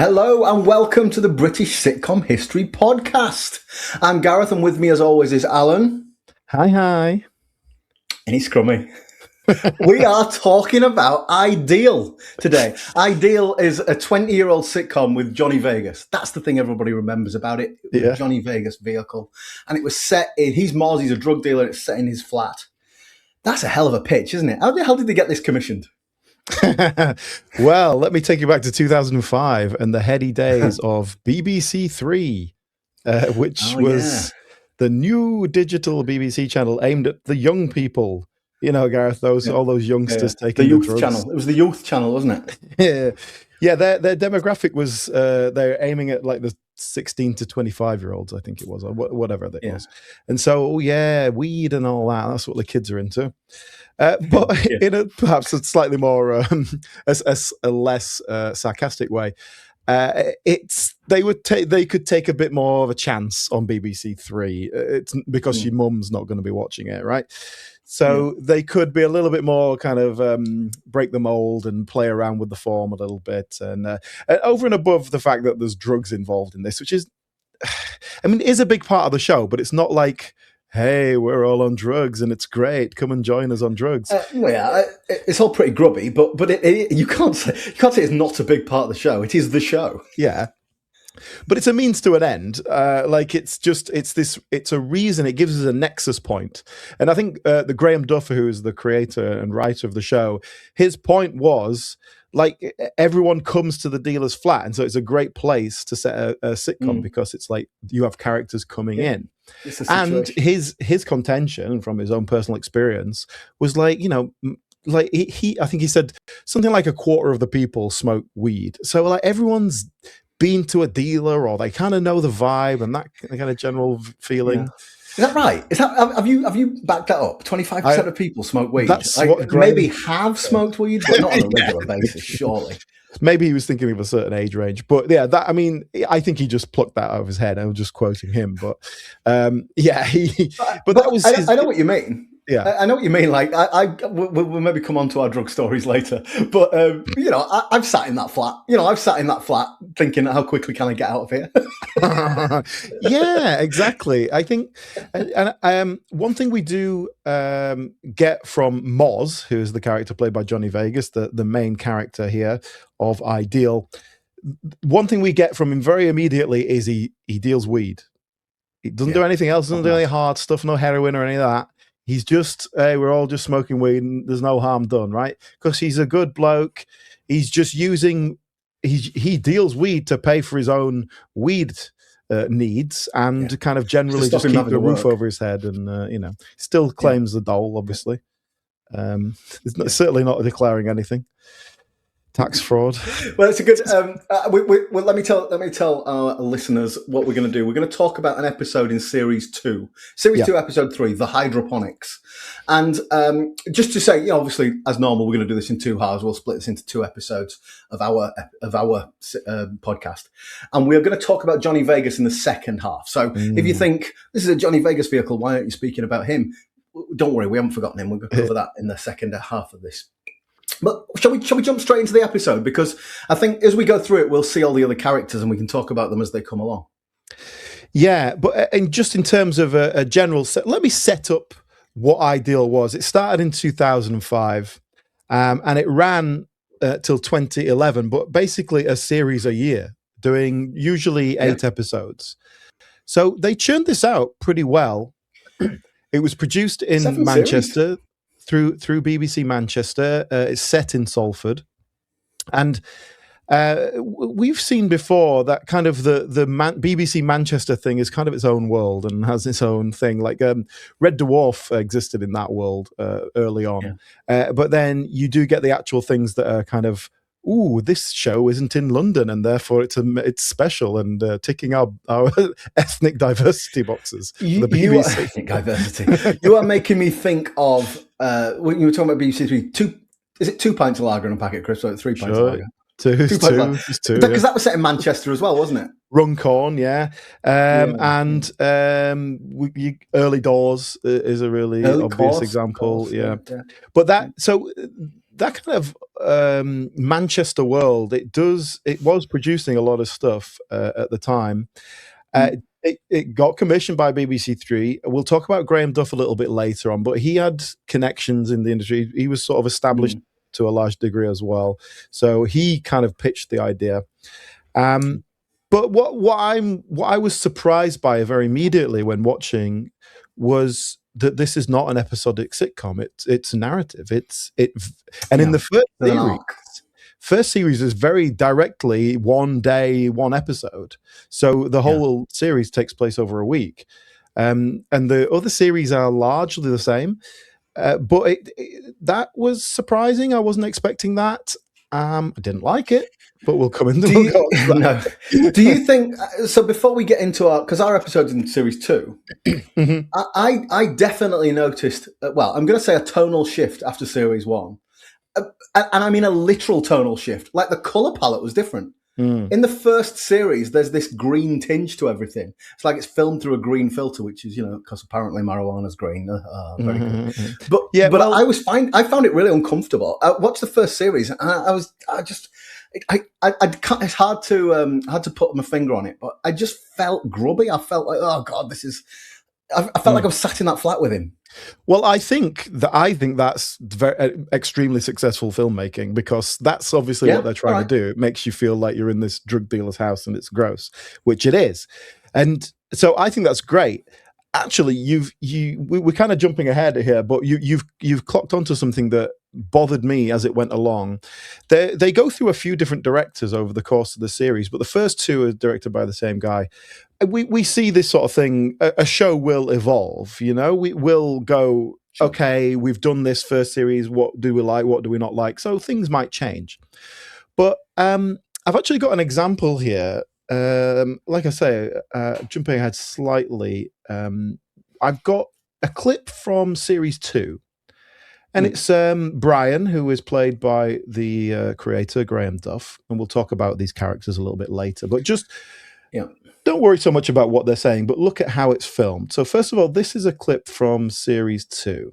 Hello and welcome to the British Sitcom History Podcast. I'm Gareth and with me as always is Alan. Hi. And he's Crummy. We are talking about Ideal today. Ideal is a 20-year-old sitcom with Johnny Vegas. That's the thing everybody remembers about it. Yeah. Johnny Vegas vehicle. And it was set in, he's a drug dealer, and it's set in his flat. That's a hell of a pitch, isn't it? How the hell did they get this commissioned? Well, let me take you back to 2005 and the heady days of BBC Three, which was the new digital BBC channel aimed at the young people. You know, Gareth, all those youngsters taking the youth drugs. channel. It was the youth channel, wasn't it? Yeah. Their demographic was they're aiming at like the 16 to 25-year-olds, I think it was, or whatever that was. And so, weed and all that. That's what the kids are into. But in perhaps a slightly more a less sarcastic way, they could take a bit more of a chance on BBC Three. It's because your mum's not going to be watching it, right? So they could be a little bit more kind of break the mold and play around with the form a little bit, and over and above the fact that there's drugs involved in this, which is, I mean, is a big part of the show, but it's not like, hey, we're all on drugs and it's great, come and join us on drugs. It's all pretty grubby, but you can't say it's not a big part of the show. It is the show. Yeah, but it's a means to an end. It's a reason. It gives us a nexus point. And I think the Graham Duff, who is the creator and writer of the show, his point was, like, everyone comes to the dealer's flat, and so it's a great place to set a sitcom because it's like you have characters coming in. And his contention from his own personal experience was like, you know, like I think he said something like a quarter of the people smoke weed. So like everyone's been to a dealer, or they kind of know the vibe and that kind of general feeling. Yeah. Is that right? Have you backed that up? 25% of people smoke weed. That's like, maybe have smoked weed, but not on a regular basis, surely. Maybe he was thinking of a certain age range, but I think he just plucked that out of his head. I was just quoting him, but I know what you mean. Yeah, I know what you mean. Like, we'll maybe come on to our drug stories later. But I've sat in that flat. I've sat in that flat thinking, how quickly can I get out of here? Yeah, exactly. I think, and one thing we do get from Moz, who is the character played by Johnny Vegas, the main character here of Ideal. One thing we get from him very immediately is he deals weed. He doesn't do anything else. Doesn't do any hard stuff. No heroin or any of that. He's just, hey, we're all just smoking weed and there's no harm done, right? Because he's a good bloke. He's just he deals weed to pay for his own weed needs and kind of generally just keep the roof over his head, and, still claims the dole, obviously. Certainly not declaring anything. Tax fraud. Well, it's a good. Let me tell our listeners what we're going to do. We're going to talk about an episode in Series 2, Episode 3, the hydroponics. And just to say, obviously, as normal, we're going to do this in 2 halves. We'll split this into 2 episodes of our podcast, and we're going to talk about Johnny Vegas in the second half. So, if you think this is a Johnny Vegas vehicle, why aren't you speaking about him? Don't worry, we haven't forgotten him. We're going to cover that in the second half of this. But shall we jump straight into the episode? Because I think as we go through it, we'll see all the other characters and we can talk about them as they come along. Yeah, but and just in terms of a general set, let me set up what Ideal was. It started in 2005 and it ran till 2011, but basically a series a year, doing usually 8 episodes. So they churned this out pretty well. It was produced in 7 Manchester. series. Through BBC Manchester. It's set in Salford, and we've seen before that kind of the BBC Manchester thing is kind of its own world and has its own thing. Like Red Dwarf existed in that world early on, but then you do get the actual things that are kind of, ooh, this show isn't in London and therefore it's special and ticking our ethnic diversity boxes. For the BBC. Ethnic diversity. You are making me think of when you were talking about BBC Three. Is it 2 pints of lager and a packet of crisps, or 3 pints of lager? Two. Because that was set in Manchester as well, wasn't it? Runcorn, and Early Doors is a really obvious example, course, yeah. But that, so that kind of Manchester world, it was producing a lot of stuff at the time. It got commissioned by BBC Three. We'll talk about Graham Duff a little bit later on, but he had connections in the industry. He was sort of established to a large degree as well. So he kind of pitched the idea. But what I was surprised by very immediately when watching was that this is not an episodic sitcom. It's a narrative. In the first series is very directly one day, one episode. So the whole series takes place over a week. And the other series are largely the same. But that was surprising. I wasn't expecting that. I didn't like it, but we'll come into it. Do you think, so before we get into because our episode's in series 2, I definitely noticed, well, I'm going to say a tonal shift after series 1. And I mean a literal tonal shift. Like the color palette was different. In the first series, there's this green tinge to everything. It's like it's filmed through a green filter, which is, because apparently marijuana's green. Very good. But I found it really uncomfortable. I watched the first series, and it's hard to put my finger on it, but I just felt grubby. I felt like, oh God, I felt like I was sat in that flat with him. Well, I think that's extremely successful filmmaking, because that's obviously what they're trying to do. It makes you feel like you're in this drug dealer's house and it's gross, which it is. And so I think that's great. Actually, we're kind of jumping ahead here, but you've clocked onto something that bothered me as it went along. They go through a few different directors over the course of the series, but the first 2 are directed by the same guy. We see this sort of thing. A show will evolve, we will go, okay, we've done this first series, what do we like, what do we not like? So things might change. But I've actually got an example here. Like I say, jumping ahead slightly, I've got a clip from series 2. And it's Brian, who is played by the creator, Graham Duff. And we'll talk about these characters a little bit later. But just don't worry so much about what they're saying, but look at how it's filmed. So first of all, this is a clip from series 2.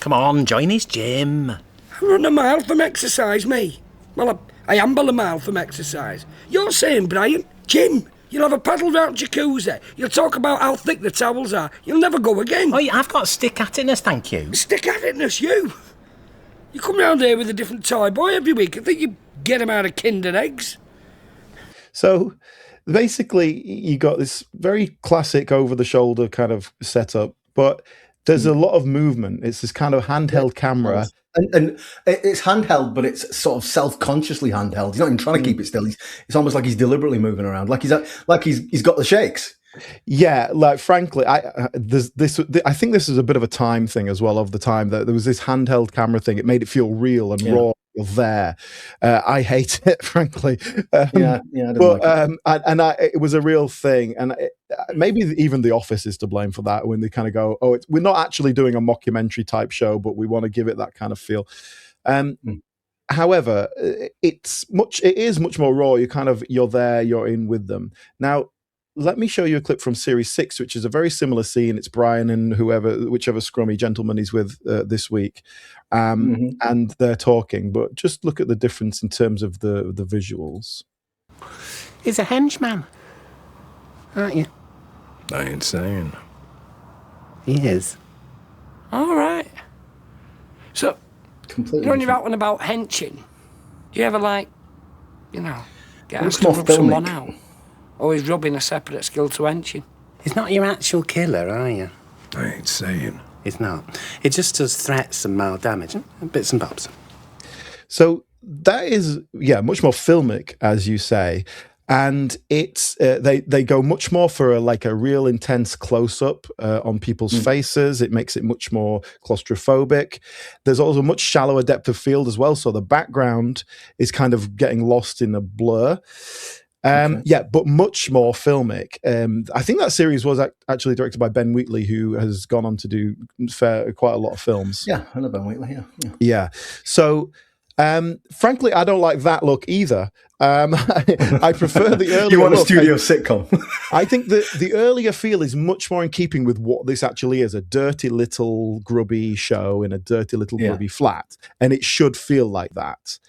Come on, join his gym. I run a mile from exercise, me. Well, I amble a mile from exercise. You're saying, Brian, gym. You'll have a paddle round jacuzzi. You'll talk about how thick the towels are. You'll never go again. Oh, I've got stick-at-itness, thank you. Stick-at-itness, you? You come round here with a different toy boy every week. I think you get him out of Kinder Eggs. So basically, you got this very classic over-the-shoulder kind of setup, but there's a lot of movement. It's this kind of handheld camera. And it's handheld, but it's sort of self-consciously handheld. He's not even trying to keep it still. It's almost like he's deliberately moving around, like he's got the shakes. Yeah, like frankly, I think this is a bit of a time thing as well. Of the time that there was this handheld camera thing, it made it feel real and raw. There, I hate it, frankly. I didn't like it. It was a real thing, and maybe even The Office is to blame for that, when they kind of go, "Oh, we're not actually doing a mockumentary type show, but we want to give it that kind of feel." However, it is much more raw. You're there, you're in with them. Now, let me show you a clip from series 6, which is a very similar scene. It's Brian and whichever scrummy gentleman he's with this week. And they're talking, but just look at the difference in terms of the visuals. He's a henchman, aren't you? I ain't saying. He is. All right. So, completely when you're out and about henching, do you ever, get asked more to rub someone filmic. out? Or is rubbing a separate skill to henching? He's not your actual killer, are you? I ain't saying. He's not. He just does threats and mild damage, and bits and bobs. So that is, much more filmic, as you say. And it's they go much more for a real intense close-up on people's faces. It makes it much more claustrophobic. There's also a much shallower depth of field as well, so the background is kind of getting lost in a blur. But much more filmic. I think that series was actually directed by Ben Wheatley, who has gone on to do quite a lot of films. Yeah, I know Ben Wheatley. Yeah. So Frankly, I don't like that look either. I prefer the earlier You want a look. studio sitcom. I think that the earlier feel is much more in keeping with what this actually is, a dirty little grubby show in a dirty little grubby flat, and it should feel like that.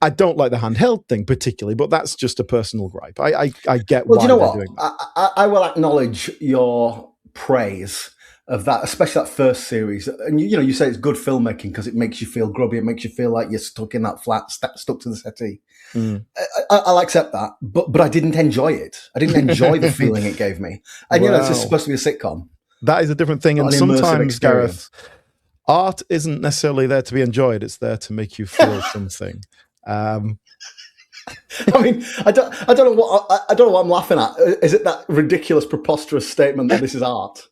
I don't like the handheld thing particularly, but that's just a personal gripe. I get why they're doing that. I will acknowledge your praise of that, especially that first series. And you say it's good filmmaking because it makes you feel grubby. It makes you feel like you're stuck in that flat, stuck to the settee. I'll accept that, but I didn't enjoy it. I didn't enjoy the feeling it gave me. And it's just supposed to be a sitcom. That is a different thing. And sometimes, Gareth, art isn't necessarily there to be enjoyed. It's there to make you feel something. I mean, I don't know what I'm laughing at. Is it that ridiculous, preposterous statement that this is art?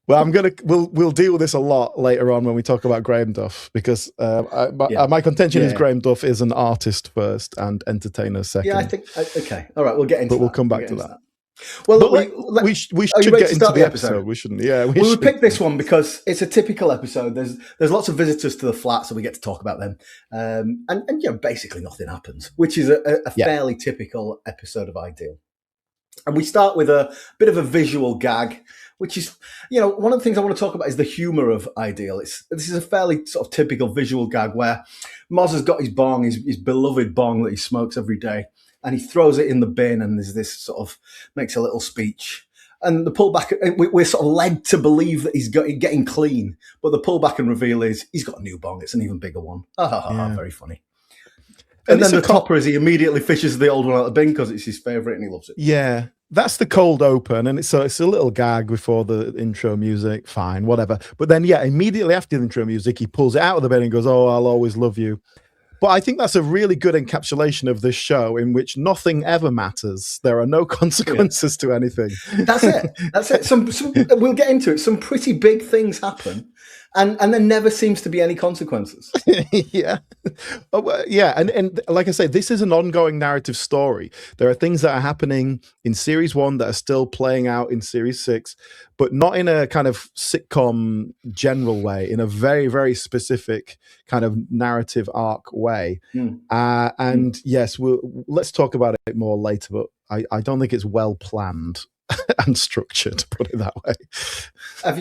Well, we'll deal with this a lot later on when we talk about Graham Duff, because my contention is Graham Duff is an artist first and entertainer second. Yeah, I think okay. All right, we'll get into that. But we'll come back to that. Well, we should get into the episode. We shouldn't. Yeah, we picked this one because it's a typical episode. There's lots of visitors to the flat, so we get to talk about them. And basically nothing happens, which is a fairly typical episode of Ideal. And we start with a bit of a visual gag, which is, one of the things I want to talk about is the humour of Ideal. This is a fairly sort of typical visual gag where Moz has got his bong, his beloved bong that he smokes every day, and he throws it in the bin, and there's this sort of makes a little speech. And the pullback, we're sort of led to believe that he's getting clean, but the pullback and reveal is he's got a new bong. It's an even bigger one. Very funny. And then the topper is he immediately fishes the old one out of the bin because it's his favourite and he loves it. Yeah, that's the cold open, and it's a little gag before the intro music. Fine, whatever. But then, immediately after the intro music, he pulls it out of the bin and goes, "Oh, I'll always love you." But I think that's a really good encapsulation of this show, in which nothing ever matters. There are no consequences to anything. That's it. Some we'll get into it. Some pretty big things happen, and there never seems to be any consequences. And like I say, this is an ongoing narrative story. There are things that are happening in series 1 that are still playing out in series 6, but not in a kind of sitcom general way, in a very, very specific kind of narrative arc way. And yes, let's talk about it more later, but I don't think it's well planned and structured, to put it that way. Have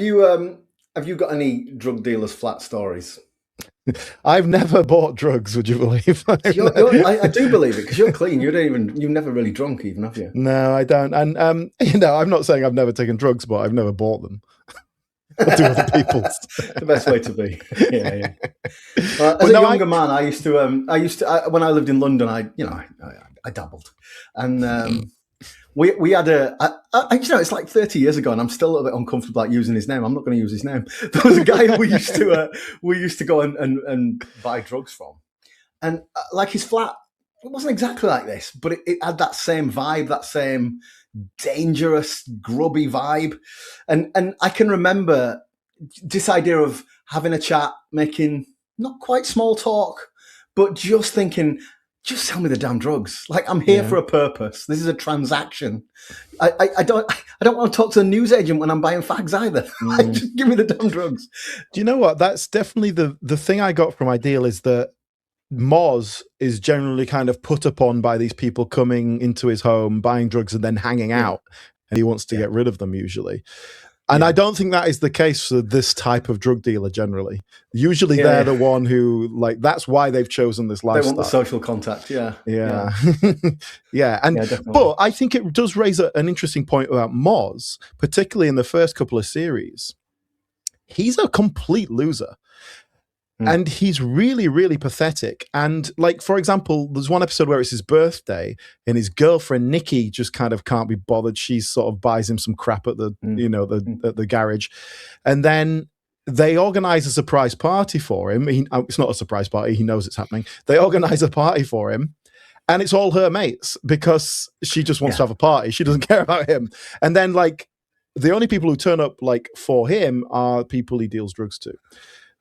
you got any drug dealers' flat stories? I've never bought drugs, would you believe? I do believe it, because you're clean. You've never really drunk even, have you? No, I don't. And I'm not saying I've never taken drugs, but I've never bought them. Or do other people's. The best way to be. Yeah. As a younger man, I used to when I lived in London, I dabbled, and we had it's like 30 years ago, and I'm still a little bit uncomfortable about using his name. I'm not going to use his name. There was a guy we used to go and buy drugs from, and like his flat, it wasn't exactly like this, but it had that same vibe, that same dangerous, grubby vibe, and I can remember this idea of having a chat, making not quite small talk, but just thinking, just sell me the damn drugs. Like, I'm here for a purpose. This is a transaction. I don't want to talk to a newsagent when I'm buying fags either. Just give me the damn drugs. Do you know what? That's definitely the thing I got from Ideal, is that Moz is generally kind of put upon by these people coming into his home, buying drugs, and then hanging out. And he wants to get rid of them usually. And I don't think that is the case for this type of drug dealer generally. Usually they're the one who, like, that's why they've chosen this lifestyle. They want the social contact, yeah. But I think it does raise an interesting point about Moz, particularly in the first couple of series. He's a complete loser. And he's really, really pathetic. And, like, for example, there's one episode where it's his birthday and his girlfriend, Nikki, just kind of can't be bothered. She sort of buys him some crap at the, at the garage. And then they organize a surprise party for him. It's not a surprise party. He knows it's happening. They organize a party for him. And it's all her mates because she just wants to have a party. She doesn't care about him. And then, like, the only people who turn up, like, for him are people he deals drugs to,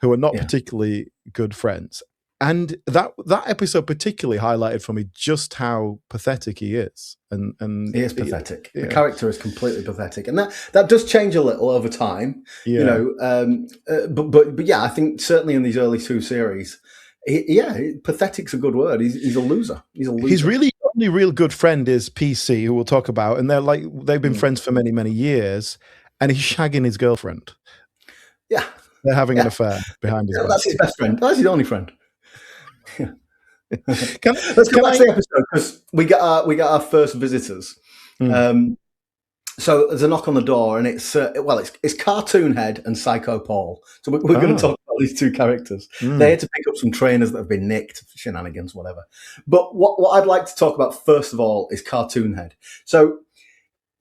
who are not particularly good friends. And that episode particularly highlighted for me just how pathetic he is. And he is pathetic. The character is completely pathetic. And that does change a little over time. But I think certainly in these early 2 series, Pathetic's a good word. He's a loser. He's a loser. His really only real good friend is PC, who we'll talk about, and they've been friends for many, many years, and he's shagging his girlfriend. Yeah, they're having an affair behind his back. That's his best friend. That's his only friend. Let's go back to the episode, because we get our first visitors. So there's a knock on the door, and it's Cartoon Head and Psycho Paul. So we're going to talk about these two characters. They had to pick up some trainers that have been nicked, shenanigans, whatever. But what I'd like to talk about first of all is Cartoon Head. So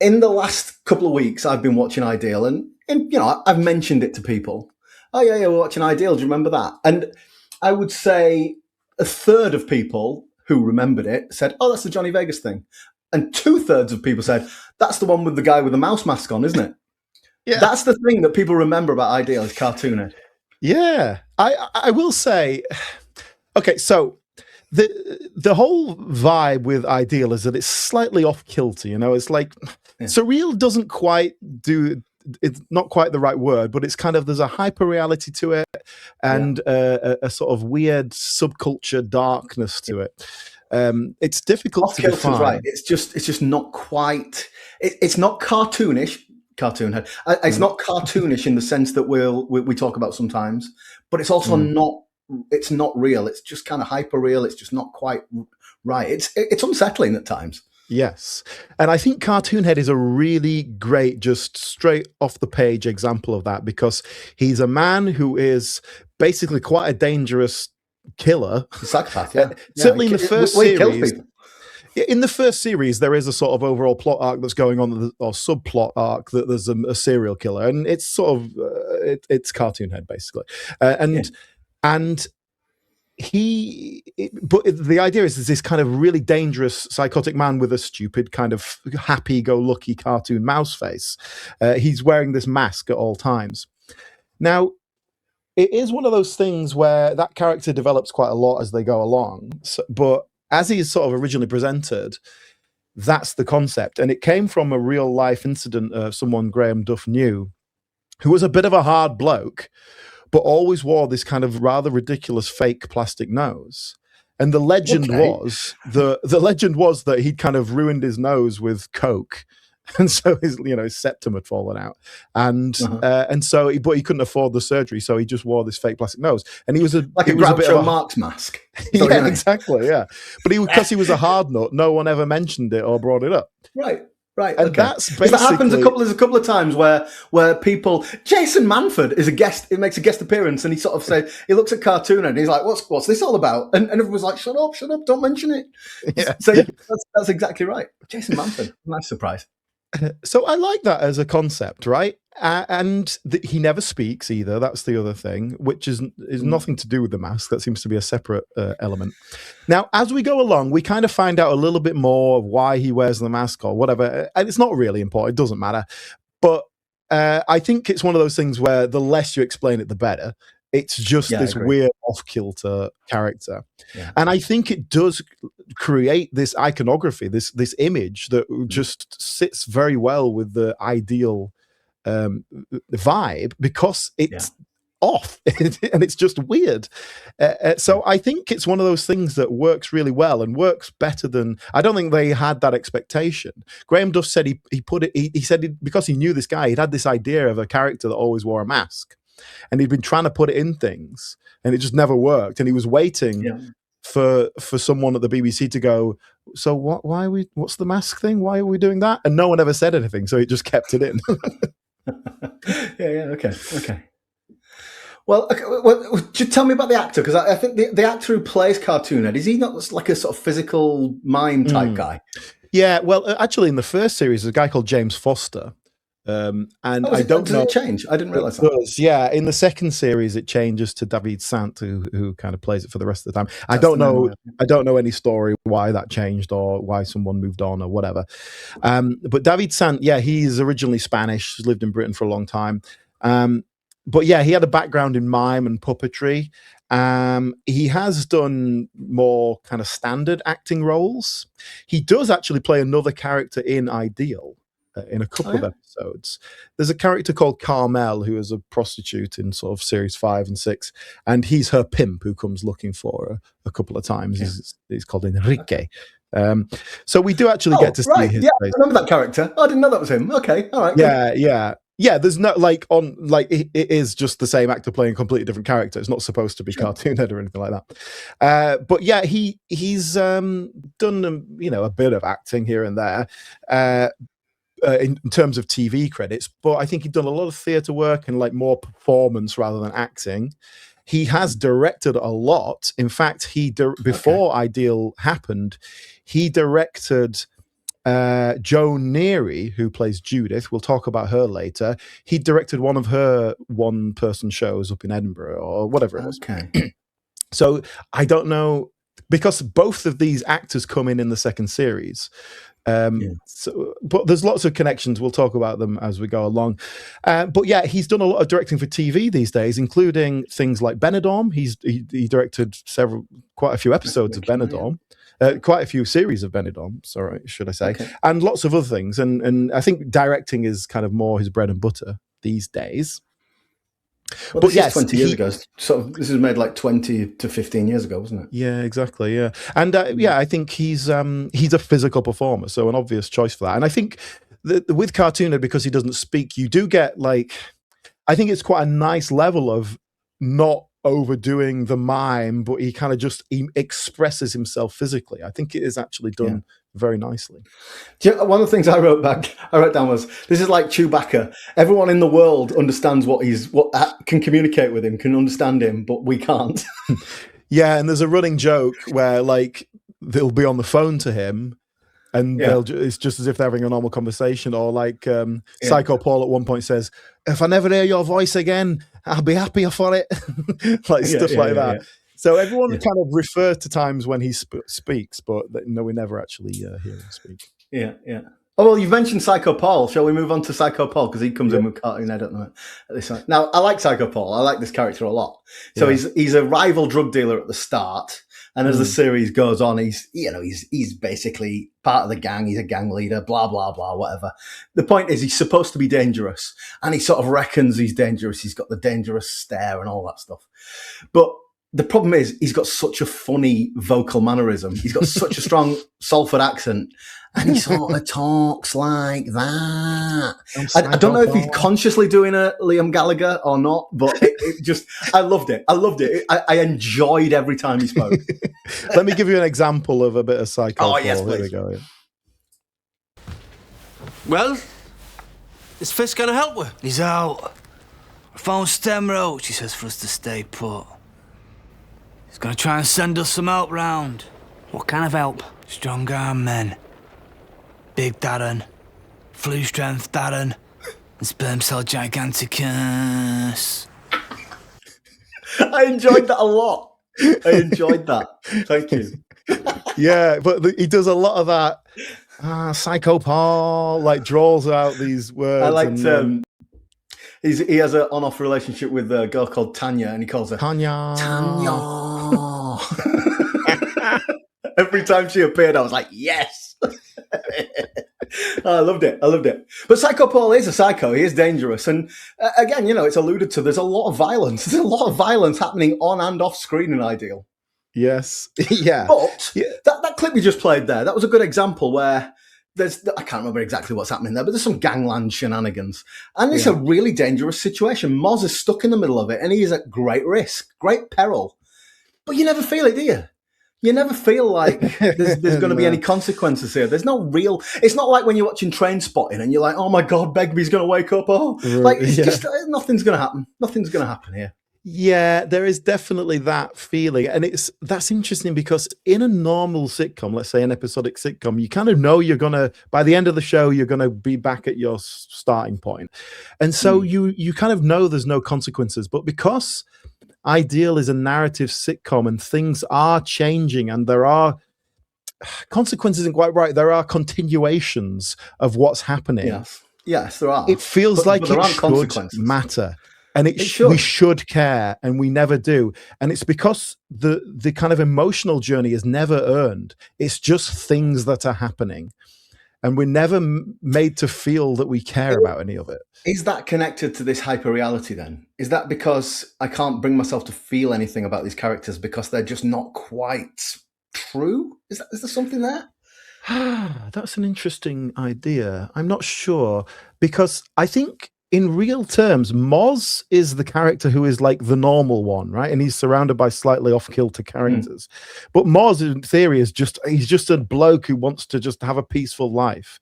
in the last couple of weeks, I've been watching Ideal, and I've mentioned it to people. Oh yeah, we're watching Ideal. Do you remember that? And I would say a third of people who remembered it said, "Oh, that's the Johnny Vegas thing." And 2/3 of people said, "That's the one with the guy with the mouse mask on, isn't it?" Yeah. That's the thing that people remember about Ideal is Cartoon Head. Yeah. I will say, okay, so the whole vibe with Ideal is that it's slightly off kilter, it's like surreal doesn't quite do, it's not quite the right word, but it's kind of, there's a hyper reality to it and a sort of weird subculture darkness to it. It's difficult to define. Right. It's just not quite. It's not cartoonish. Cartoon Head. It's not cartoonish in the sense that we talk about sometimes, but it's also not. It's not real. It's just kind of hyper real. It's just not quite right. It's unsettling at times. Yes, and I think Cartoon Head is a really great, just straight off the page example of that, because he's a man who is basically quite a dangerous killer, psychopath. Yeah, certainly in the first series. In the first series, there is a sort of overall plot arc that's going on, or subplot arc that there's a serial killer, and it's sort of it's Cartoon Head basically, and but the idea is this kind of really dangerous psychotic man with a stupid kind of happy-go-lucky cartoon mouse face. He's wearing this mask at all times. Now, it is one of those things where that character develops quite a lot as they go along. But as he is sort of originally presented, that's the concept. And it came from a real life incident of someone Graham Duff knew, who was a bit of a hard bloke, but always wore this kind of rather ridiculous fake plastic nose. And the legend was that he'd kind of ruined his nose with coke. And so his septum had fallen out, and so he couldn't afford the surgery, so he just wore this fake plastic nose, and he was a bit of a Marx mask. Yeah, exactly. Yeah, but because he was a hard nut, no one ever mentioned it or brought it up. Right. And that's basically, that happens there's a couple of times where people, Jason Manford is a guest. It makes a guest appearance, and he sort of says, he looks at Cartoon and he's like, "What's this all about?" And everyone's like, "Shut up, don't mention it." Yeah. So that's exactly right. Jason Manford, nice surprise. So I like that as a concept, right? And he never speaks either. That's the other thing, which is nothing to do with the mask. That seems to be a separate element. Now, as we go along, we kind of find out a little bit more of why he wears the mask or whatever. And it's not really important. It doesn't matter. But I think it's one of those things where the less you explain it, the better. It's just this weird off-kilter character. Yeah. And I think it does create this iconography, this image that just sits very well with the Ideal vibe, because it's off and it's just weird. So I think it's one of those things that works really well and works better than, I don't think they had that expectation. Graham Duff said he said because he knew this guy, he'd had this idea of a character that always wore a mask. And he'd been trying to put it in things, and it just never worked. And he was waiting for someone at the BBC to go, "So what's the mask thing? Why are we doing that?" And no one ever said anything, so he just kept it in. Okay. Well, just tell me about the actor, because I think the actor who plays Cartoon Head, is he not like a sort of physical mime type guy? Yeah, well, actually, in the first series, there's a guy called James Foster. And I don't know. Does it change? I didn't realize that. Does, yeah, in the second series, it changes to David Sant, who kind of plays it for the rest of the time. I don't know any story why that changed or why someone moved on or whatever. But David Sant, he's originally Spanish. He's lived in Britain for a long time. But he had a background in mime and puppetry. He has done more kind of standard acting roles. He does actually play another character in Ideal. in a couple of episodes. There's a character called Carmel who is a prostitute in sort of series 5 and 6, and he's her pimp who comes looking for her a couple of times. He's called Enrique. So we do actually get to see his face. I remember that character. I didn't know that was him. Okay, all right. Yeah, there's no it is just the same actor playing a completely different character. It's not supposed to be cartooned or anything like that. But yeah, he's done a bit of acting here and there in terms of TV credits. But I think he's done a lot of theatre work and like more performance rather than acting. He has directed a lot. In fact, before Ideal happened, he directed Joan Neary, who plays Judith. We'll talk about her later. He directed one of her one-person shows up in Edinburgh or whatever it was. Okay. So I don't know, because both of these actors come in the second series. But there's lots of connections. We'll talk about them as we go along. But yeah, he's done a lot of directing for TV these days, including things like Benidorm. He directed quite a few episodes of Benidorm. Quite a few series of Benidorm, should I say, and lots of other things. And I think directing is kind of more his bread and butter these days. Well, but yes, 20 years ago. So this was made like 20 to 15 years ago, wasn't it? Yeah, exactly. Yeah, and I think he's a physical performer, so an obvious choice for that. And I think that with Cartooner, because he doesn't speak, you do get I think it's quite a nice level of not overdoing the mime, but he kind of he expresses himself physically. I think it is actually done very nicely. One of the things I wrote down was, this is like Chewbacca. Everyone in the world understands what can communicate with him, can understand him, but we can't. Yeah, and there's a running joke where they'll be on the phone to him, and it's just as if they're having a normal conversation. Or Psycho Paul at one point says, "If I never hear your voice again, I'll be happier for it." Stuff like that. Yeah. So everyone kind of refers to times when he speaks, but we never actually hear him speak. Yeah, yeah. Oh, well, you've mentioned Psycho Paul. Shall we move on to Psycho Paul? Because he comes in with Cartoon Ed at this time. Now, I like Psycho Paul. I like this character a lot. So he's a rival drug dealer at the start. And as the series goes on, he's basically part of the gang. He's a gang leader, blah, blah, blah, whatever. The point is, he's supposed to be dangerous. And he sort of reckons he's dangerous. He's got the dangerous stare and all that stuff. But the problem is, he's got such a funny vocal mannerism. He's got such a strong Salford accent. And he sort of talks like that. I don't know if he's consciously doing a Liam Gallagher or not, but I loved it. I enjoyed every time he spoke. Let me give you an example of a bit of Psycho Paul. Yes, please. Here we go. Well, is Fist going to help with? He's out. I found Stem Roach, he says, for us to stay put. He's going to try and send us some help round. What kind of help? Strong arm men. Big Darren, Flu Strength Darren, and Sperm Cell Giganticus. I enjoyed that a lot. I enjoyed that. Thank you. Yeah, but he does a lot of that. Psycho Paul, draws out these words. I liked. He has an on-off relationship with a girl called Tanya, and he calls her Tanya. Every time she appeared, I was like, yes. I loved it. But Psycho Paul is a psycho. He is dangerous. And again, it's alluded to. There's a lot of violence. There's a lot of violence happening on and off screen in Ideal. Yes. Yeah. But that clip you just played there, that was a good example where I can't remember exactly what's happening there, but there's some gangland shenanigans. And it's a really dangerous situation. Moz is stuck in the middle of it, and he is at great risk, great peril. But you never feel it, do you? You never feel like there's going to be any consequences here. There's no real... It's not like when you're watching Train Spotting and you're like, oh my God, Begbie's going to wake up. Just nothing's going to happen. Nothing's going to happen here. Yeah, there is definitely that feeling. And that's interesting because in a normal sitcom, let's say an episodic sitcom, you kind of know by the end of the show, you're going to be back at your starting point. And so you kind of know there's no consequences. But because Ideal is a narrative sitcom and things are changing and there are consequences, isn't quite right. There are continuations of what's happening. Yes, there are. It feels like it should matter. And we should care, and we never do. And it's because the kind of emotional journey is never earned. It's just things that are happening. and we're never made to feel that we care about any of it. Is that connected to this hyper reality then? Is that because I can't bring myself to feel anything about these characters because they're just not quite true? Is there something there? That's an interesting idea. I'm not sure, because I think in real terms, Moz is the character who is like the normal one, right? And he's surrounded by slightly off-kilter characters. But Moz, in theory, he's just a bloke who wants to just have a peaceful life.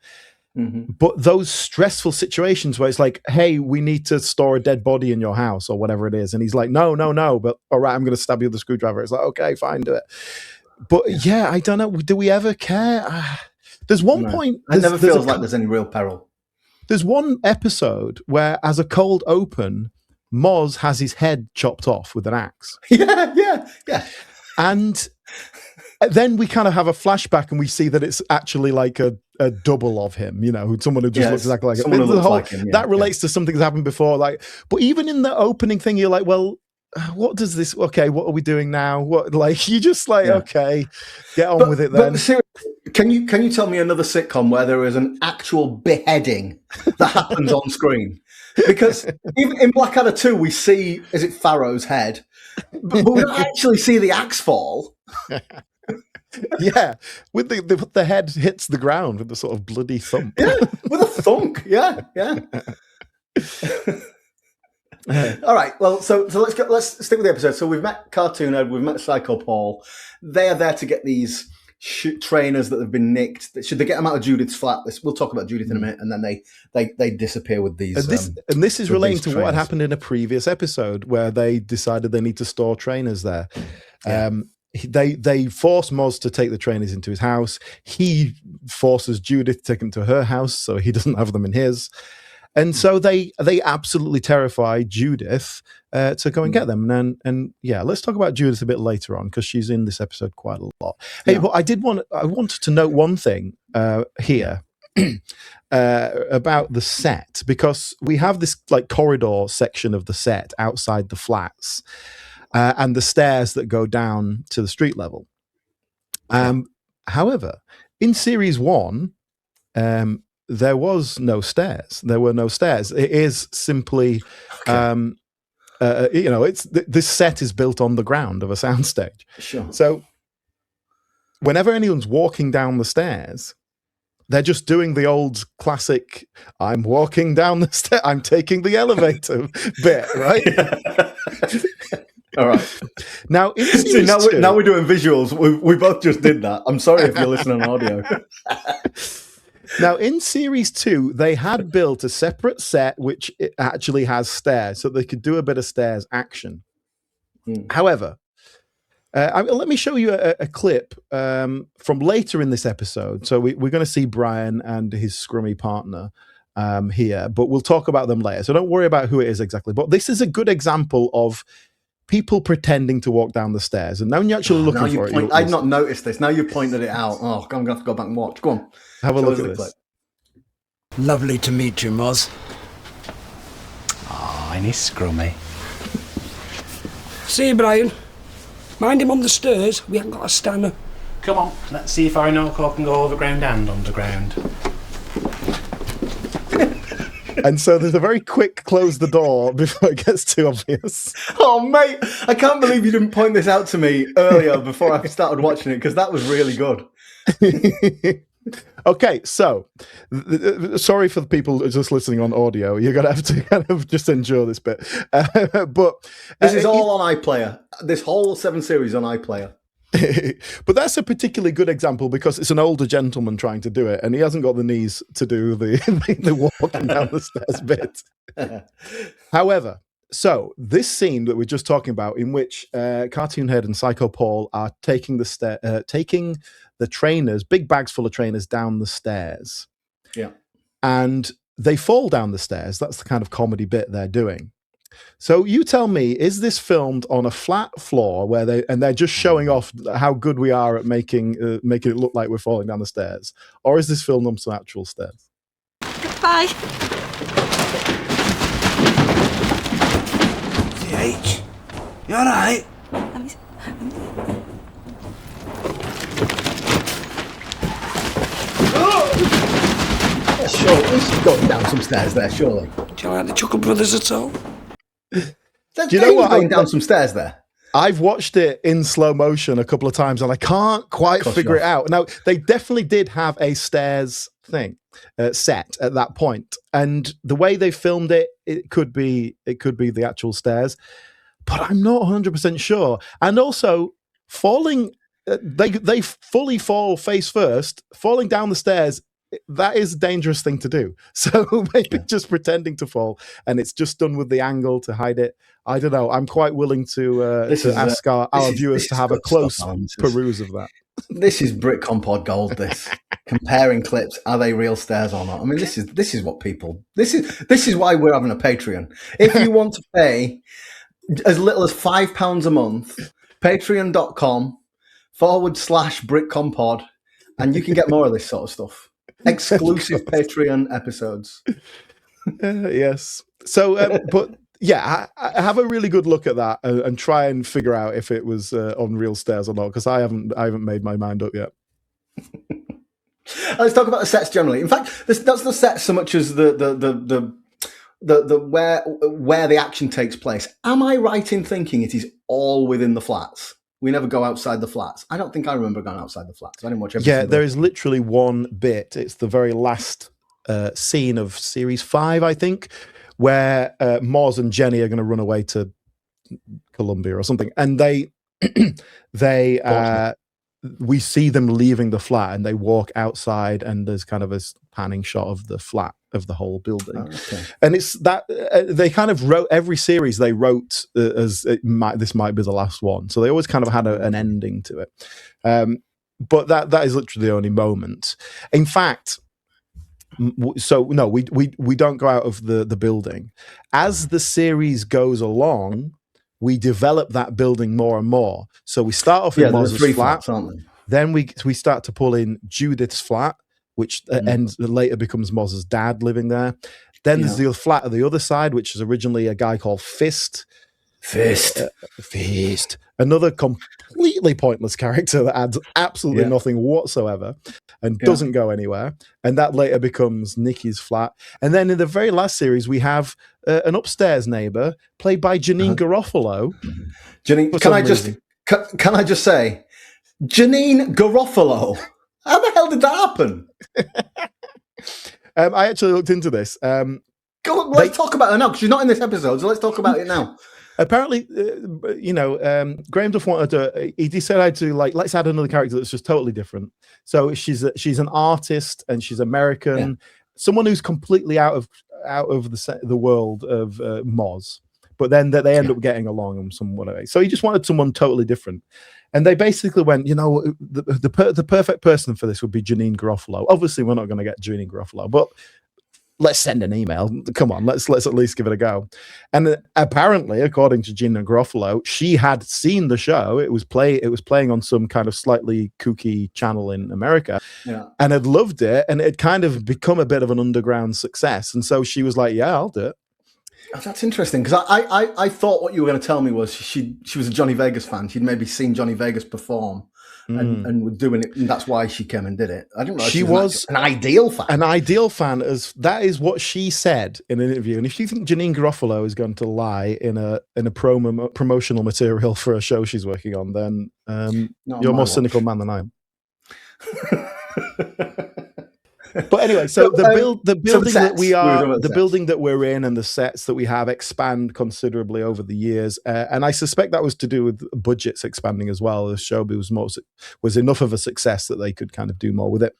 But those stressful situations where it's like, hey, we need to store a dead body in your house or whatever it is. And he's like, no, but all right, I'm going to stab you with a screwdriver. It's like, okay, fine, do it. But yeah, I don't know. Do we ever care? There's one point. It never feels like there's any real peril. There's one episode where, as a cold open, Moz has his head chopped off with an axe. Yeah. And then we kind of have a flashback and we see that it's actually like a double of him, someone who just looks exactly like him. Like him, that relates to something that's happened before. But even in the opening thing, you're like, well, what does this? Okay, what are we doing now? You just okay, get on with it then. But seriously, can you tell me another sitcom where there is an actual beheading that happens on screen? Because even in Blackadder 2, we see, is it Pharaoh's head, but we don't actually see the axe fall. Yeah, with the head hits the ground with the sort of bloody thump. Yeah, with a thunk. Yeah. All right. Well, so let's stick with the episode. So we've met Cartoon Ed, we've met Psycho Paul. They are there to get these trainers that have been nicked. Should they get them out of Judith's flat? We'll talk about Judith in a minute, and then they disappear with these. And this is relating to what had happened in a previous episode where they decided they need to store trainers there. Yeah. They force Moz to take the trainers into his house. He forces Judith to take them to her house so he doesn't have them in his. And so they absolutely terrify Judith to go and get them. And yeah, let's talk about Judith a bit later on because she's in this episode quite a lot. Hey, but I wanted to note one thing here about the set, because we have this corridor section of the set outside the flats and the stairs that go down to the street level. However, in series 1, there was no stairs. There were no stairs. It is simply, this set is built on the ground of a soundstage. Sure. So whenever anyone's walking down the stairs, they're just doing the old classic, I'm walking down the stairs, I'm taking the elevator bit, right? All right. Now, now we're doing visuals. We both just did that. I'm sorry if you're listening on audio. Now, in Series 2, they had built a separate set which it actually has stairs, so they could do a bit of stairs action. However, let me show you a clip from later in this episode. So we're going to see Brian and his scrummy partner here, but we'll talk about them later. So don't worry about who it is exactly. But this is a good example of people pretending to walk down the stairs. And now you're actually looking for it. I'd not noticed this. Now you've pointed it out. Oh, I'm going to have to go back and watch. Go on. Have a look at this. Clip. Lovely to meet you, Moz. Oh, and he's scrummy. See you, Brian. Mind him on the stairs. We haven't got a spanner. Come on, let's see if Orinoco can go overground and underground. And so there's a very quick close the door before it gets too obvious. Oh, mate, I can't believe you didn't point this out to me earlier before I started watching it, because that was really good. Okay, so sorry for the people just listening on audio. You're going to have to kind of just endure this bit. But this is all on iPlayer. This whole 7 series on iPlayer. But that's a particularly good example because it's an older gentleman trying to do it, and he hasn't got the knees to do the walking down the stairs bit. However, so this scene that we're just talking about, in which Cartoon Head and Psycho Paul are taking the trainers, big bags full of trainers, down the stairs. Yeah, and they fall down the stairs. That's the kind of comedy bit they're doing. So you tell me, is this filmed on a flat floor where they're just showing off how good we are at making it look like we're falling down the stairs, or is this filmed on some actual stairs? Goodbye. CH, you all right? She's going down some stairs there, surely. Do you like the Chuckle Brothers at all? Do you know what? Going down some stairs there. I've watched it in slow motion a couple of times and I can't quite figure it out. Now, they definitely did have a stairs thing set at that point. And the way they filmed it, it could be the actual stairs, but I'm not 100% sure. And also, falling, they fully fall face first, falling down the stairs. That is a dangerous thing to do. So maybe just pretending to fall, and it's just done with the angle to hide it. I don't know. I'm quite willing to ask our viewers to have a close peruse of that. This is Britcom Pod Gold. This comparing clips. Are they real stairs or not? I mean, this is what people. This is why we're having a Patreon. If you want to pay as little as £5 a month, patreon.com/BritcomPod, and you can get more of this sort of stuff. Exclusive Patreon episodes. Yes. So, but yeah, I have a really good look at that and try and figure out if it was on real stairs or not, because I haven't made my mind up yet. Let's talk about the sets generally. In fact, that's the set so much as the where the action takes place. Am I right in thinking it is all within the flats? We never go outside the flats. I don't think I remember going outside the flats. I didn't watch everything. Yeah, there is literally one bit. It's the very last scene of series 5, I think, where Moz and Jenny are going to run away to Colombia or something, and we see them leaving the flat, and they walk outside, and there's kind of a panning shot of the flat of the whole building. Oh, okay. And it's that they kind of wrote every series. They wrote as this might be the last one, so they always kind of had an ending to it. But that is literally the only moment. In fact, so no, we don't go out of the building. As the series goes along, we develop that building more and more. So we start off in Moz's flat, flats, aren't they? Then we start to pull in Judith's flat, which later becomes Moz's dad living there. Then there's the flat at the other side, which is originally a guy called Fist. Fist. Another completely pointless character that adds absolutely nothing whatsoever and doesn't go anywhere. And that later becomes Nikki's flat. And then in the very last series, we have an upstairs neighbor played by Janine Garofalo. Janine, can I just say, Janine Garofalo? How the hell did that happen? I actually looked into this. Let's talk about her now, because she's not in this episode, so let's talk about it now. Apparently, Graham Duff wanted to. He decided to let's add another character that's just totally different. So she's an artist and she's American, someone who's completely out of the world of Moz. But then that they end up getting along in some way. So he just wanted someone totally different, and they basically went, the perfect person for this would be Janine Garofalo. Obviously, we're not going to get Janine Garofalo, but let's send an email. Come on, let's at least give it a go. And apparently, according to Janine Garofalo, she had seen the show. It was playing on some kind of slightly kooky channel in America, and had loved it, and it had kind of become a bit of an underground success. And so she was like, "Yeah, I'll do it." Oh, that's interesting, because I thought what you were going to tell me was she was a Johnny Vegas fan. She'd maybe seen Johnny Vegas perform and were doing it, and that's why she came and did it. I didn't know she was an ideal fan. An ideal fan, that is what she said in an interview. And if you think Janine Garofalo is going to lie in a promotional material for a show she's working on, then you're a more cynical man than I am. But anyway, so the building that we're in and the sets that we have expand considerably over the years, and I suspect that was to do with budgets expanding as well. The show was enough of a success that they could kind of do more with it.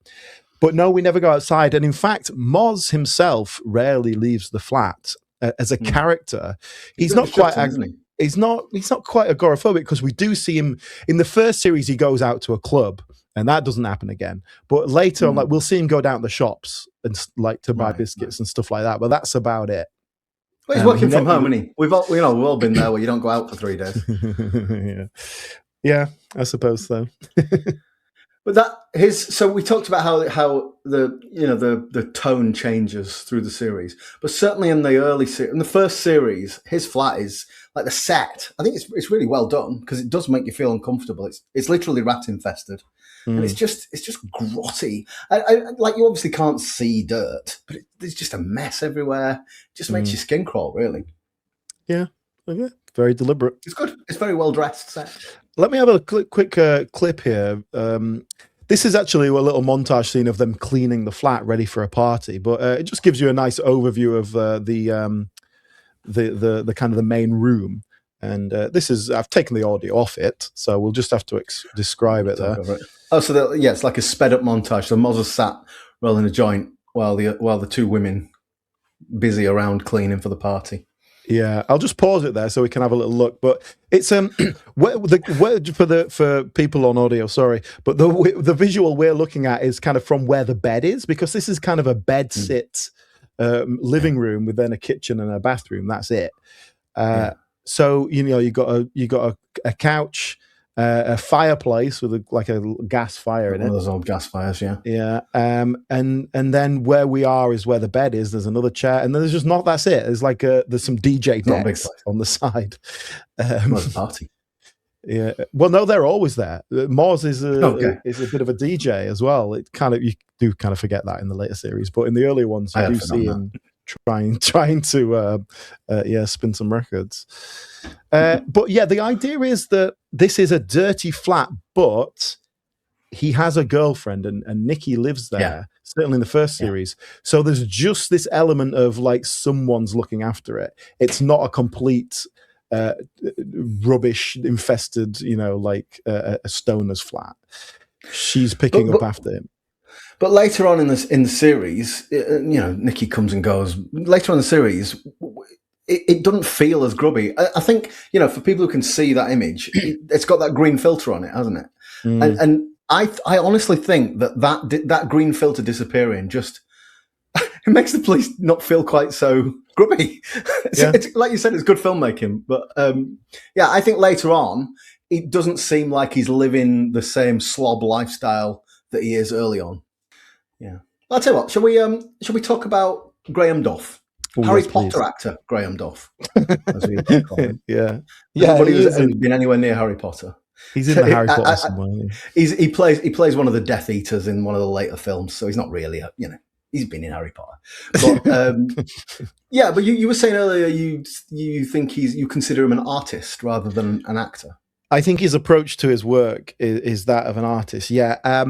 But no, we never go outside, and in fact, Moz himself rarely leaves the flat as a character. He's not quite. He's not quite agoraphobic, because we do see him in the first series. He goes out to a club, and that doesn't happen again. But later on, we'll see him go down to the shops and to buy biscuits and stuff like that. But that's about it. Well, he's working from home, isn't he? We've all been there where you don't go out for 3 days. Yeah, I suppose so. But so we talked about how the tone changes through the series, but certainly in the first series, his flat is like the set. I think it's really well done, because it does make you feel uncomfortable. It's literally rat infested. and it's just grotty. Like, you obviously can't see dirt, but there's just a mess everywhere. It just makes your skin crawl, really. Yeah, very deliberate. It's good. It's very well dressed set. Let me have a quick clip here. This is actually a little montage scene of them cleaning the flat, ready for a party. But it just gives you a nice overview of the kind of the main room. And this is, I've taken the audio off it, so we'll just have to describe it there. Oh, so it's like a sped up montage. So Moz is sat rolling a joint while the two women busy around cleaning for the party. Yeah, I'll just pause it there so we can have a little look. But it's for people on audio, sorry, but the visual we're looking at is kind of from where the bed is, because this is kind of a bed sit living room with then a kitchen and a bathroom. That's it. So you got a couch, a fireplace with a gas fire in it. One of those old gas fires, yeah. Yeah. And then where we are is where the bed is. There's another chair, and then there's just that's it. There's there's some DJ decks on the side. There's a party. Yeah. Well, no, they're always there. Moz is a bit of a DJ as well. It you do kind of forget that in the later series, but in the earlier ones you do see him trying to spin some records. But yeah, the idea is that this is a dirty flat, but he has a girlfriend, and Nikki lives there, certainly in the first series. So there's just this element of someone's looking after it. It's not a complete rubbish infested, a stoner's flat. She's picking up after him. But later on in the series, Nikki comes and goes. Later on in the series, it doesn't feel as grubby. I think, for people who can see that image, it's got that green filter on it, hasn't it? And I honestly think that green filter disappearing just it makes the police not feel quite so grubby. It's like you said, it's good filmmaking. But I think later on, it doesn't seem like he's living the same slob lifestyle that he is early on. Yeah, I'll tell you what. Shall we talk about Graham Duff, Harry Potter actor Graham Duff? As we call him. Yeah. But he hasn't been anywhere near Harry Potter. He's in the Harry Potter somewhere. He plays one of the Death Eaters in one of the later films, so he's not really he's been in Harry Potter. But but you were saying earlier you think you consider him an artist rather than an actor. I think his approach to his work is that of an artist. Yeah,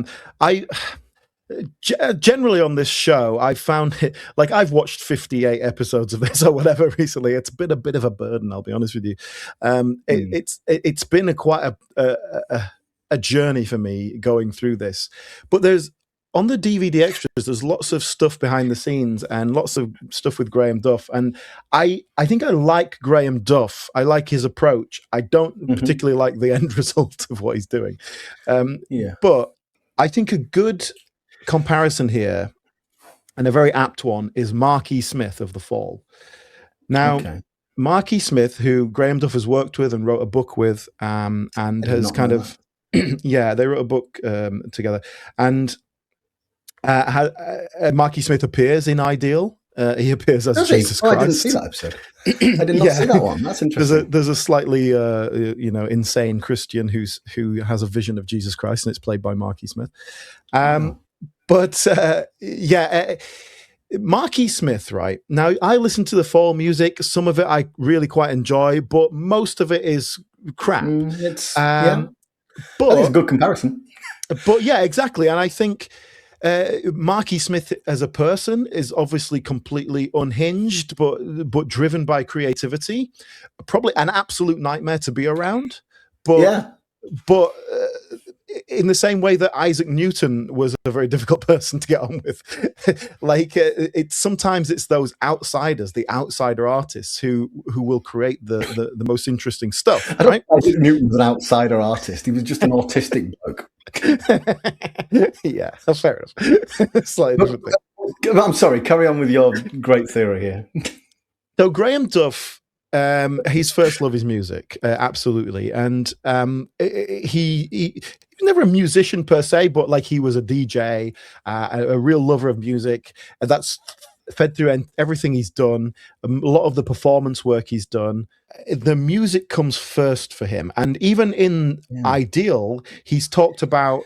generally on this show, I found it I've watched 58 episodes of this or whatever recently. It's been a bit of a burden, I'll be honest with you. It's been quite a journey for me going through this. But there's on the DVD extras, there's lots of stuff behind the scenes and lots of stuff with Graham Duff. And I think I like Graham Duff. I like his approach. I don't particularly like the end result of what he's doing. But I think a good comparison here, and a very apt one, is Marquis Smith of The Fall. Now, Marquis Smith, who Graham Duff has worked with and wrote a book with, and has kind of they wrote a book together, and Marquis Smith appears in Ideal. He appears as Jesus Christ. I didn't see that episode. I did not see that one. That's interesting. There's a slightly insane Christian who has a vision of Jesus Christ, and it's played by Marquis Smith. But Marquis Smith, right? Now, I listen to the Fall music. Some of it I really quite enjoy, but most of it is crap. But it's a good comparison. But yeah, exactly. And I think Marquis Smith as a person is obviously completely unhinged, but driven by creativity. Probably an absolute nightmare to be around. But in the same way that Isaac Newton was a very difficult person to get on with, sometimes it's those outsiders, the outsider artists who will create the most interesting stuff. Right? Isaac Newton was an outsider artist. He was just an autistic bloke. Yeah, fair enough. Slightly different thing. I'm sorry. Carry on with your great theory here. So Graham Duff. His first love is music, absolutely, and he was never a musician per se, but he was a DJ, a real lover of music, and that's fed through everything he's done. A lot of the performance work he's done, the music comes first for him, and even in Ideal, he's talked about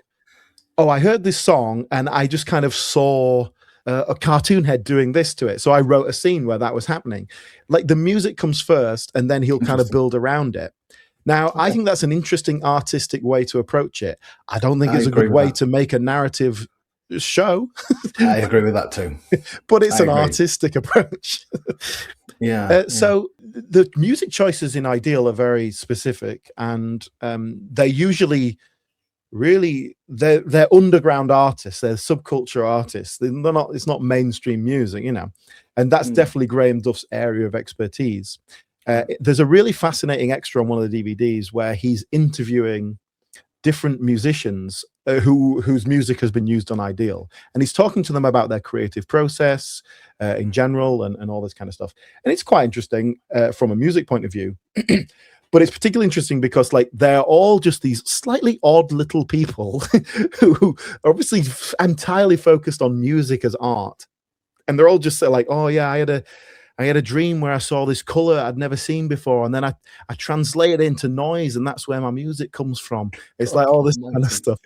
oh, I heard this song and I just kind of saw a cartoon head doing this to it. So I wrote a scene where that was happening. Like the music comes first and then he'll kind of build around it. Now, I think that's an interesting artistic way to approach it. I don't think it's a good way to make a narrative show. I agree with that too. But it's an artistic approach. So the music choices in Ideal are very specific, and they're usually really they're underground artists, they're subculture artists. They're not, it's not mainstream music, you know, and that's definitely Graham Duff's area of expertise. There's a really fascinating extra on one of the DVDs where he's interviewing different musicians whose music has been used on Ideal, and he's talking to them about their creative process in general and all this kind of stuff. And it's quite interesting from a music point of view. But it's particularly interesting because, like, they're all just these slightly odd little people who are obviously entirely focused on music as art, and they're all just like, "Oh yeah, I had a dream where I saw this color I'd never seen before, and then I translate it into noise, and that's where my music comes from." It's like all this kind of stuff.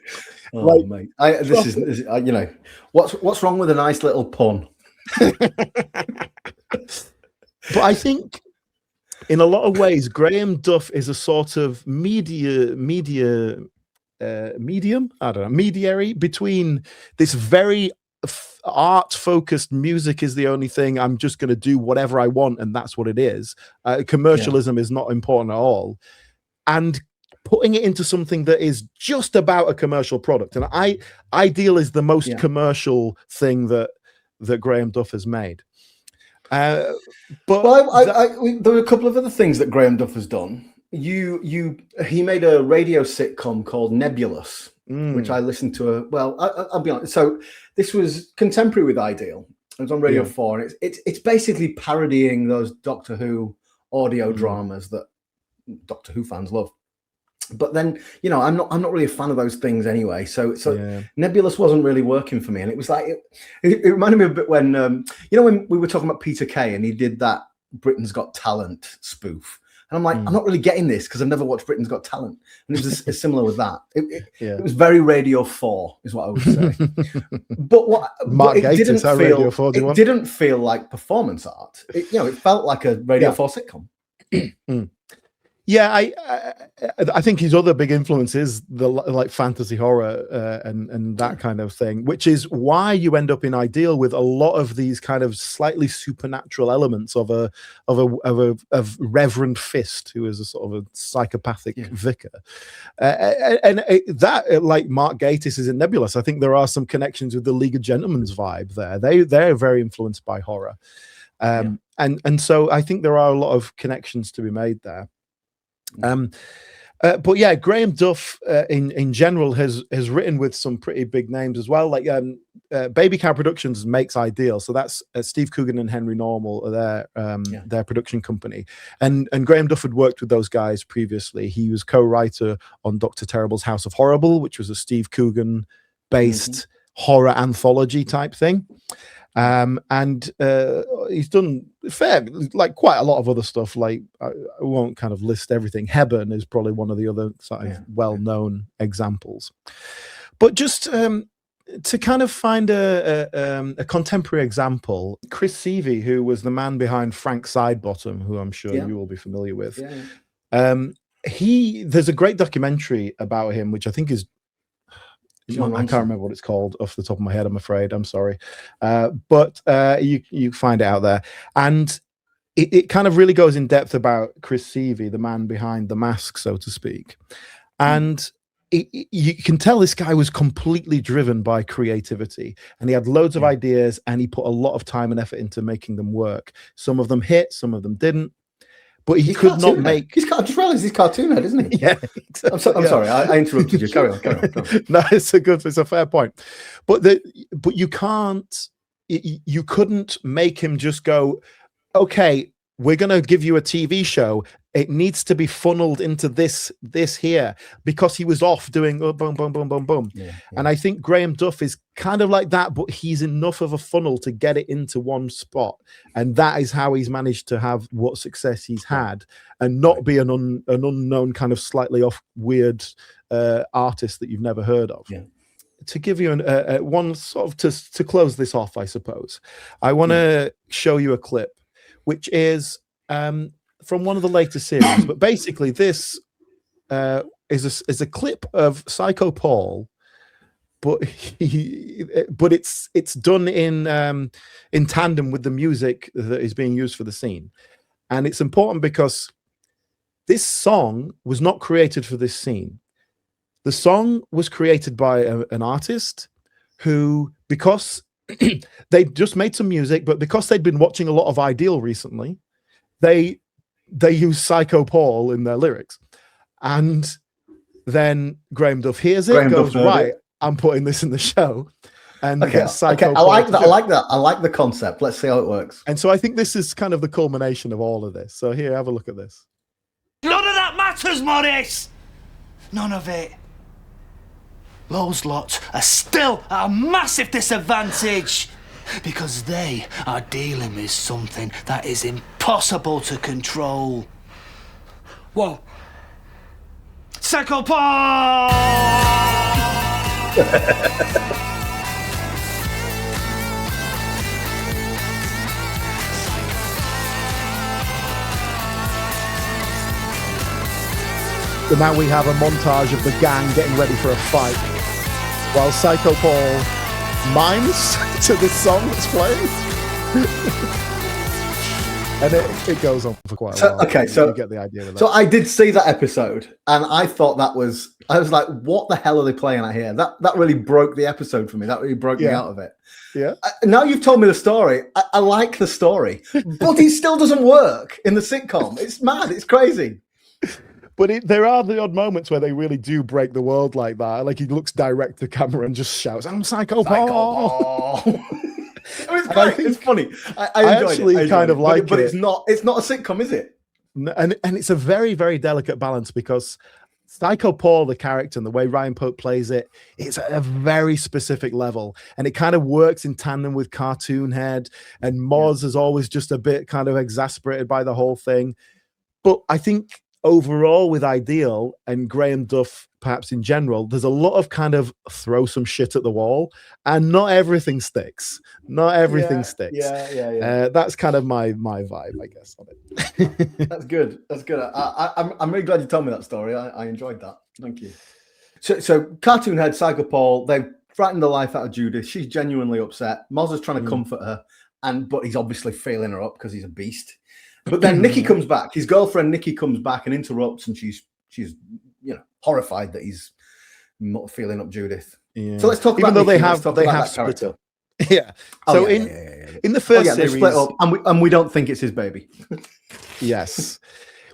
Oh, like, mate, this is you know, what's wrong with a nice little pun? But I think, in a lot of ways, Graham Duff is a sort of medium, I don't know, mediary between this very art-focused music is the only thing, I'm just going to do whatever I want and that's what it is. Commercialism is not important at all. And putting it into something that is just about a commercial product. And Ideal is the most commercial thing that Graham Duff has made. But there were a couple of other things that Graham Duff has done. He made a radio sitcom called Nebulous, which I listened to. I'll be honest. So this was contemporary with Ideal. It was on Radio 4, and it's basically parodying those Doctor Who audio dramas that Doctor Who fans love. But then, you know, I'm not really a fan of those things anyway. So Nebulous wasn't really working for me, and it was like it reminded me a bit when you know, when we were talking about Peter Kay and he did that Britain's Got Talent spoof, and I'm like, I'm not really getting this because I've never watched Britain's Got Talent, and it was similar with that. It was very Radio 4, is what I would say. But Mark Gatiss didn't feel like performance art. It felt like a Radio 4 sitcom. Yeah, I think his other big influence is the like fantasy horror and that kind of thing, which is why you end up in Ideal with a lot of these kind of slightly supernatural elements of a Reverend Fist, who is a sort of a psychopathic vicar, and that, like Mark Gatiss is in Nebulous. I think there are some connections with the League of Gentlemen's vibe there. They're very influenced by horror, and so I think there are a lot of connections to be made there. But yeah, Graham Duff in general has written with some pretty big names as well. Like Baby Cow Productions makes Ideal, so that's Steve Coogan and Henry Normal are their production company, and Graham Duff had worked with those guys previously. He was co-writer on Dr. Terrible's House of Horrible, which was a Steve Coogan based horror anthology type thing. And he's done quite a lot of other stuff. Like I won't kind of list everything. Hebburn is probably one of the other sort of well-known examples. But just to kind of find a contemporary example, Chris Seavey, who was the man behind Frank Sidebottom, who I'm sure you will be familiar with. There's a great documentary about him, which I think is, I can't remember what it's called off the top of my head, I'm afraid. I'm sorry. But you find it out there. And it kind of really goes in depth about Chris Seavey, the man behind the mask, so to speak. And you can tell this guy was completely driven by creativity. And he had loads of ideas, and he put a lot of time and effort into making them work. Some of them hit, some of them didn't. But he could not make. I just realised he's cartoon head, isn't he? Yeah. Exactly. I'm sorry, I interrupted you. Carry on. No, it's a fair point. But you can't. You couldn't make him just go, okay, we're going to give you a TV show. It needs to be funneled into this here, because he was off doing boom, boom, boom, boom, boom. And I think Graham Duff is kind of like that, but he's enough of a funnel to get it into one spot. And that is how he's managed to have what success he's had and not be an unknown kind of slightly off weird artist that you've never heard of. to give you one sort of to close this off, I suppose, I want to show you a clip, which is from one of the later series. But basically, this is a clip of Psycho Paul, but it's done in tandem with the music that is being used for the scene, and it's important because this song was not created for this scene. The song was created by an artist who, because they just made some music, but because they'd been watching a lot of Ideal recently, they used Psycho Paul in their lyrics. And then Graham Duff hears it, goes, right, I'm putting this in the show. And Psycho Paul. I like that. I like the concept. Let's see how it works. And so I think this is kind of the culmination of all of this. So here, have a look at this. None of that matters, Morris! None of it. Those lots are still at a massive disadvantage because they are dealing with something that is impossible to control. What? Psycho Paul! So now we have a montage of the gang getting ready for a fight, while Psycho Paul mimes to this song that's playing. And it goes on for quite a while. Okay, so you get the idea of that. So I did see that episode, and I thought I was like, what the hell are they playing at here? That really broke the episode for me. That really broke me out of it. Yeah. Now you've told me the story. I like the story, but it still doesn't work in the sitcom. It's mad. It's crazy. But there are the odd moments where they really do break the world like that. Like he looks direct to camera and just shouts, "I'm Psycho Paul." It's great. It's funny. I enjoyed it. Kind of like it, but it's not a sitcom, is it? And it's a very, very delicate balance because Psycho Paul, the character, and the way Ryan Pope plays it, it's at a very specific level, and it kind of works in tandem with Cartoon Head. And Moz is always just a bit kind of exasperated by the whole thing. But I think overall, with Ideal and Graham Duff, perhaps in general, there's a lot of kind of throw some shit at the wall, and not everything sticks. Not everything sticks. Yeah. That's kind of my vibe, I guess, on it. That's good. That's good. I'm really glad you told me that story. I enjoyed that. Thank you. So Cartoon Head, Psycho Paul, they've frightened the life out of Judith. She's genuinely upset. Moz is trying to comfort her, but he's obviously feeling her up because he's a beast. But then Nikki comes back. His girlfriend Nikki comes back and interrupts, and she's horrified that he's not feeling up Judith. Yeah. So let's talk about. Even though Nikki. they have split up. Yeah. So in the first series, they split up, and we don't think it's his baby. Yes.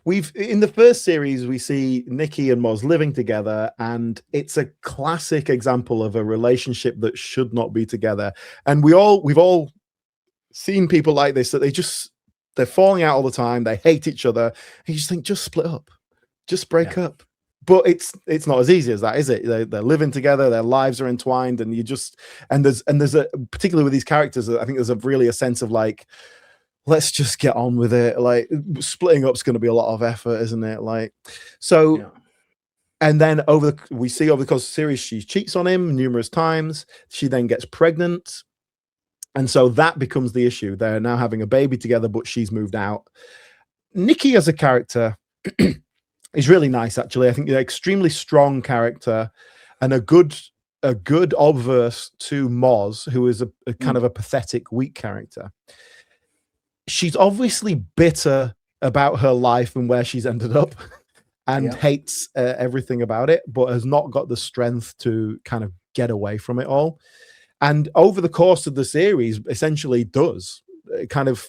In the first series, we see Nikki and Moz living together, and it's a classic example of a relationship that should not be together. And we've all seen people like this, that they're falling out all the time. They hate each other. And you just think, just split up, just break up. But it's not as easy as that, is it? They're living together. Their lives are entwined, and there's a, particularly with these characters, I think there's really a sense of like, let's just get on with it. Like splitting up's going to be a lot of effort, isn't it? Like, so, and then we see over the course of the series, she cheats on him numerous times. She then gets pregnant. And so that becomes the issue. They're now having a baby together, but she's moved out. Nikki as a character is really nice, actually. I think an extremely strong character and a good obverse to Moz, who is a kind of a pathetic, weak character. She's obviously bitter about her life and where she's ended up and hates everything about it, but has not got the strength to kind of get away from it all. And over the course of the series, essentially it kind of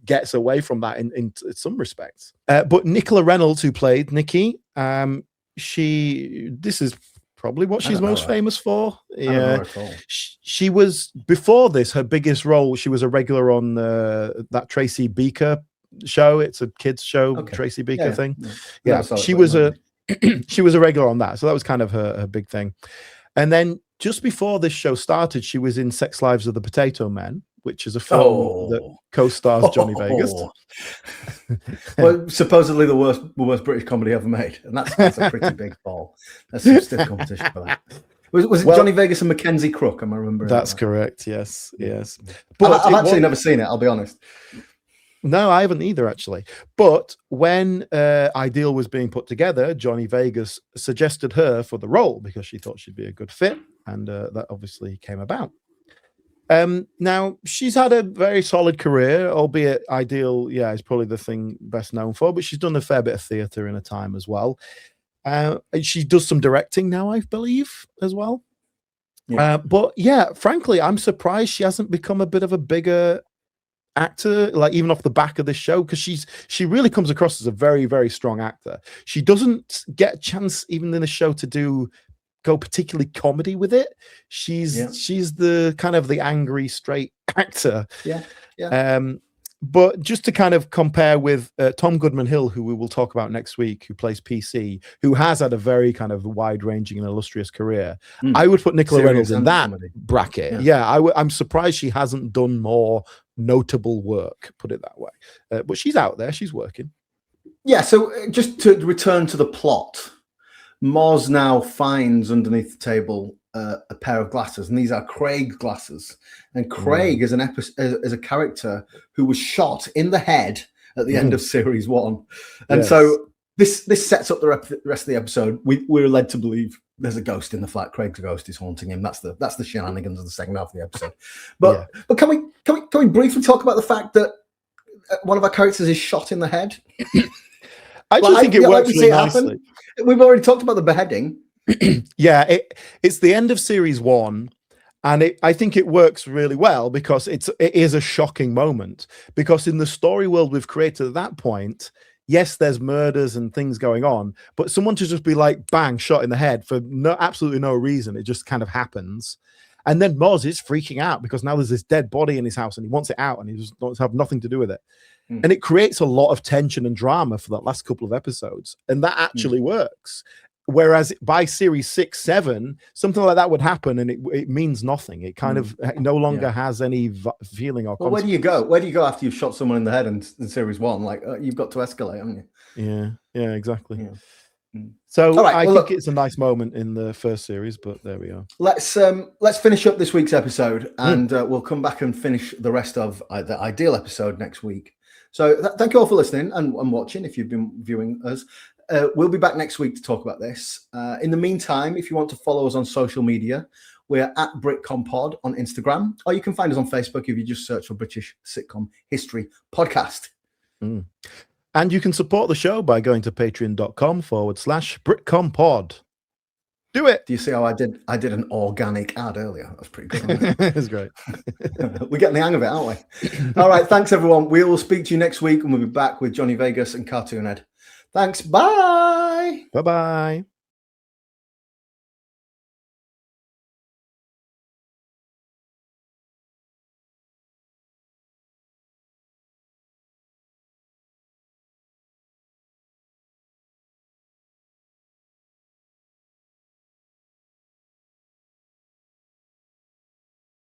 gets away from that in some respects. But Nicola Reynolds, who played Nikki, this is probably what she's most famous for. Yeah, she was, before this, her biggest role, she was a regular on that Tracy Beaker show. It's a kids show, Tracy Beaker thing. Yeah, she was a regular on that. So that was kind of her big thing. And then just before this show started, she was in Sex Lives of the Potato Men, which is a film that co-stars Johnny Vegas. Well, supposedly the worst British comedy ever made, and that's a pretty big fall. That's some stiff competition for that. Was it Johnny Vegas and Mackenzie Crook? Am I remembering? That's correct. Yes. But I've actually never seen it. I'll be honest. No, I haven't either, actually. But when Ideal was being put together, Johnny Vegas suggested her for the role because she thought she'd be a good fit, and that obviously came about. Now, she's had a very solid career, albeit Ideal, is probably the thing best known for, but she's done a fair bit of theatre in her time as well. She does some directing now, I believe, as well. Yeah. But frankly, I'm surprised she hasn't become a bit of a bigger actor, like even off the back of this show, because she really comes across as a very, very strong actor. She doesn't get a chance even in the show to go particularly comedy with it. She's the kind of the angry straight actor. But just to kind of compare with Tom Goodman-Hill, who we will talk about next week, who plays PC, who has had a very kind of wide-ranging and illustrious career, I would put Nicola Reynolds in that bracket. I'm surprised she hasn't done more notable work, put it that way. But she's out there, she's working. Yeah, so just to return to the plot, Moz now finds underneath the table a pair of glasses, and these are Craig glasses. And Craig is a character who was shot in the head at the end of series 1, and so this sets up the rest of the episode. We're led to believe there's a ghost in the flat. Craig's ghost is haunting him. That's the shenanigans of the second half of the episode. But can we briefly talk about the fact that one of our characters is shot in the head? I just think it works really nicely. We've already talked about the beheading. It's the end of series 1, and I think it works really well because it is a shocking moment, because in the story world we've created at that point, yes, there's murders and things going on, but someone to just be like bang, shot in the head for absolutely no reason, it just kind of happens. And then Moz is freaking out because now there's this dead body in his house and he wants it out and he just wants to have nothing to do with it. And it creates a lot of tension and drama for that last couple of episodes, and that actually works. Whereas by series 6, 7, something like that would happen, and it means nothing. It kind of no longer has any feeling or. Well, where do you go? Where do you go after you've shot someone in the head in series 1? Like you've got to escalate, haven't you? Yeah, exactly. So I think it's a nice moment in the first series, but there we are. Let's finish up this week's episode, and we'll come back and finish the rest of the Ideal episode next week. So thank you all for listening and watching. If you've been viewing us. We'll be back next week to talk about this. In the meantime, if you want to follow us on social media, we're at BritComPod on Instagram, or you can find us on Facebook if you just search for British Sitcom History Podcast. And you can support the show by going to patreon.com/BritComPod. Do it. Do you see how I did an organic ad earlier? That's pretty good. It's great. We're getting the hang of it, aren't we? All right. Thanks, everyone. We will speak to you next week, and we'll be back with Johnny Vegas and Cartoon Ed. Thanks. Bye. Bye-bye.